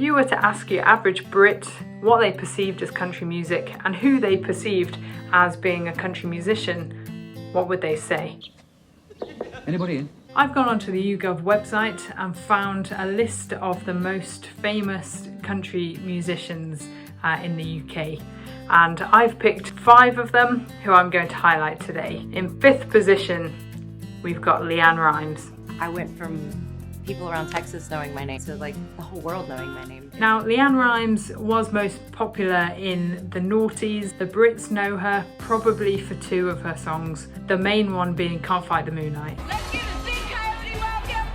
you were to ask your average Brit what they perceived as country music and who they perceived as being a country musician, what would they say? Anybody in? I've gone onto the YouGov website and found a list of the most famous country musicians in the UK. And I've picked 5 of them who I'm going to highlight today. In 5th position, we've got LeAnn Rimes. I went from people around Texas knowing my name to like the whole world knowing my name. Now, LeAnn Rimes was most popular in the noughties. The Brits know her probably for 2 of her songs, the main one being Can't Fight the Moonlight. Let's give a big coyote welcome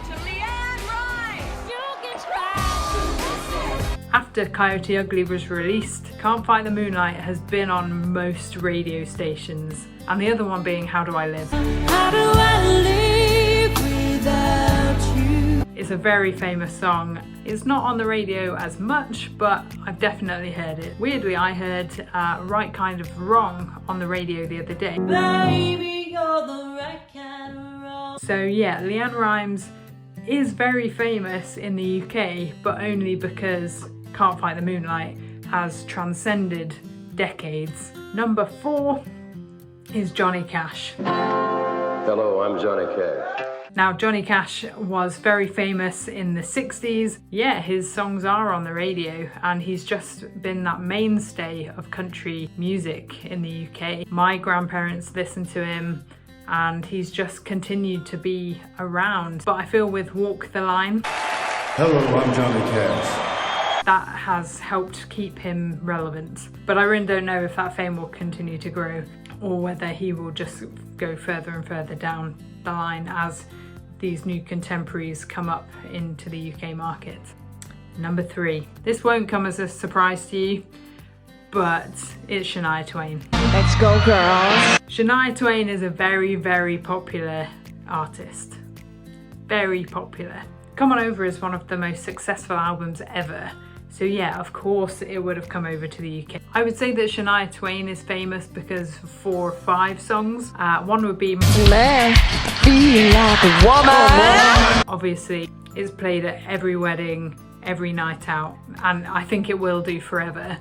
to LeAnn Rimes. You can try. After Coyote Ugly was released, Can't Fight the Moonlight has been on most radio stations, and the other one being How Do I Live. How do I live without you? It's a very famous song. It's not on the radio as much, but I've definitely heard it. Weirdly, I heard Right Kind of Wrong on the radio the other day. Baby, you're the right kind of wrong. So yeah, LeAnn Rimes is very famous in the UK, but only because Can't Fight the Moonlight has transcended decades. Number 4 is Johnny Cash. Hello, I'm Johnny Cash. Now, Johnny Cash was very famous in the 60s. Yeah, his songs are on the radio, and he's just been that mainstay of country music in the UK. My grandparents listened to him, and he's just continued to be around. But I feel with Walk the Line, Hello, I'm Johnny Cash. that has helped keep him relevant. But I really don't know if that fame will continue to grow or whether he will just go further and further down the line as these new contemporaries come up into the UK market. Number 3. This won't come as a surprise to you, but it's Shania Twain. Let's go, girls. Shania Twain is a very, very popular artist. Very popular. Come On Over is one of the most successful albums ever. So yeah, of course it would have come over to the UK. I would say that Shania Twain is famous because of 4 or 5 songs. One would be Man, feel like a woman. Obviously, it's played at every wedding, every night out, and I think it will do forever.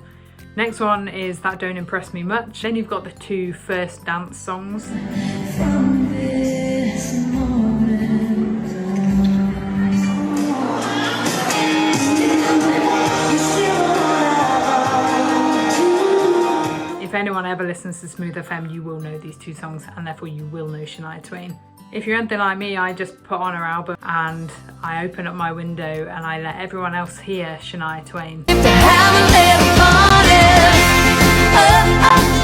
Next one is That Don't Impress Me Much. Then you've got the 2 first dance songs. From this moment If anyone ever listens to Smooth FM, you will know these 2 songs, and therefore you will know Shania Twain. If you're anything like me, I just put on her album and I open up my window and I let everyone else hear Shania Twain. to have a little party.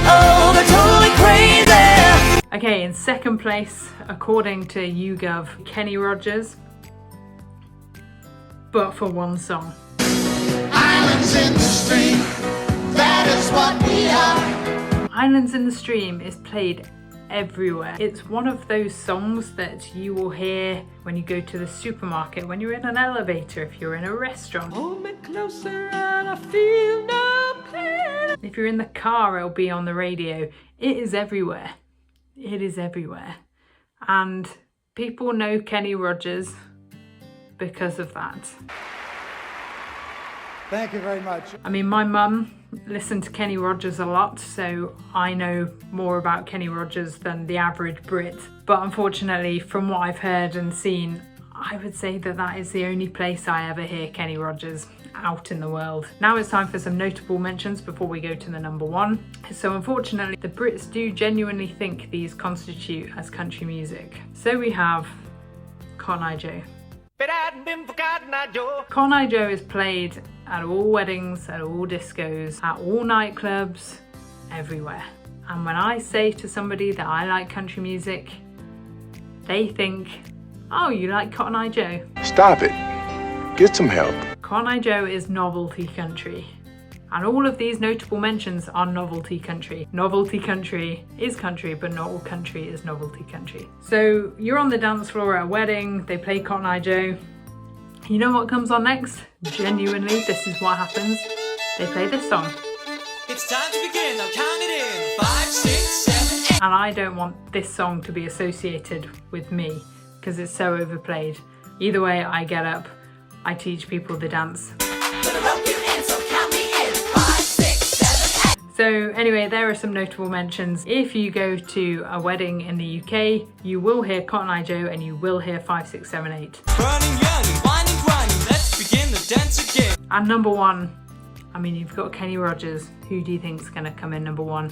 Oh, they're totally crazy. Okay, in 2nd place, according to YouGov, Kenny Rogers, but for 1 song. Islands in the stream, that is what we are. Islands in the Stream is played everywhere. It's one of those songs that you will hear when you go to the supermarket, when you're in an elevator, if you're in a restaurant. Hold me closer and I feel no pain. If you're in the car, it'll be on the radio. It is everywhere. It is everywhere. And people know Kenny Rogers because of that. Thank you very much. I mean, my mum listened to Kenny Rogers a lot, so I know more about Kenny Rogers than the average Brit. But unfortunately, from what I've heard and seen, I would say that that is the only place I ever hear Kenny Rogers out in the world. Now it's time for some notable mentions before we go to the number 1. So unfortunately, the Brits do genuinely think these constitute as country music. So we have Cotton Eye Joe. Cotton Eye Joe is played at all weddings, at all discos, at all nightclubs, everywhere. And when I say to somebody that I like country music, they think, oh, you like Cotton Eye Joe? Stop it. Get some help. Cotton Eye Joe is novelty country. And all of these notable mentions are novelty country. Novelty country is country, but not all country is novelty country. So you're on the dance floor at a wedding, they play Cotton Eye Joe. You know what comes on next? Genuinely, this is what happens. They play this song. It's time to begin, now count it in. 5, 6, 7, 8. And I don't want this song to be associated with me because it's so overplayed. Either way, I get up, I teach people the dance. So anyway, there are some notable mentions. If you go to a wedding in the UK, you will hear Cotton Eye Joe and you will hear 5, 6, 7, 8. Burning young and winding, grinding, let's begin the dance again. And number one, I mean, you've got Kenny Rogers. Who do you think's gonna come in number one?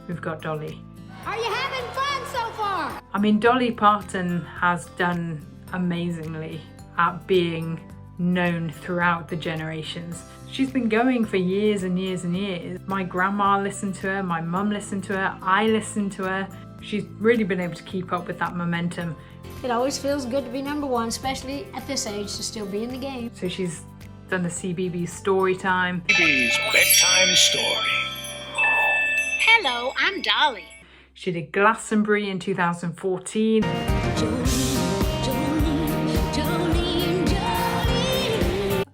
We've got Dolly. Are you having fun so far? I mean, Dolly Parton has done amazingly at being known throughout the generations. She's been going for years and years and years. My grandma listened to her, my mum listened to her, I listened to her. She's really been able to keep up with that momentum. It always feels good to be number one, especially at this age, to still be in the game. So she's done the CBeebies story time. CBeebies bedtime story. Hello, I'm Dolly. She did Glastonbury in 2014.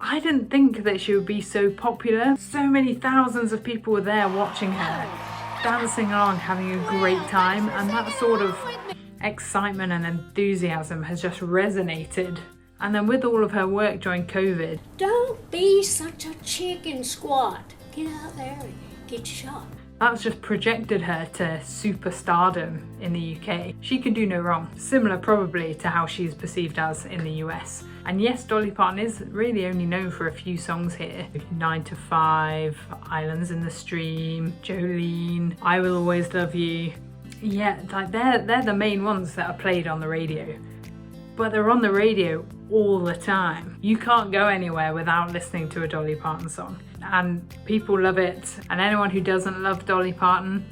I didn't think that she would be so popular. So many thousands of people were there watching her, dancing along, having a great time, and that sort of excitement and enthusiasm has just resonated. And then with all of her work during COVID, Don't be such a chicken squat. Get out there and get shot. that's just projected her to superstardom in the UK. She can do no wrong, similar probably to how she's perceived as in the US. And yes, Dolly Parton is really only known for a few songs here. 9 to 5, Islands in the Stream, Jolene, I Will Always Love You. Yeah, like they're the main ones that are played on the radio. But they're on the radio all the time. You can't go anywhere without listening to a Dolly Parton song. And people love it. And anyone who doesn't love Dolly Parton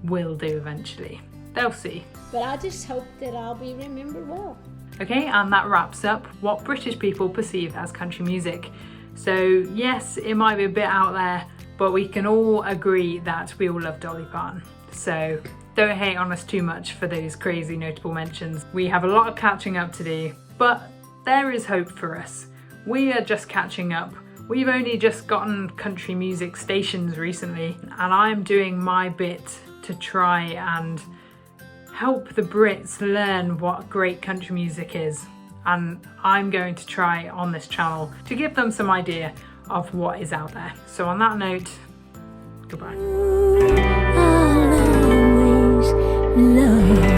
will do eventually. They'll see. But I just hope that I'll be remembered well. Okay, and that wraps up what British people perceive as country music. So yes, it might be a bit out there, but we can all agree that we all love Dolly Parton. So don't hate on us too much for those crazy notable mentions. We have a lot of catching up to do, but there is hope for us. We are just catching up. We've only just gotten country music stations recently, and I'm doing my bit to try and help the Brits learn what great country music is. And I'm going to try on this channel to give them some idea of what is out there. So on that note, goodbye. I'll always love you.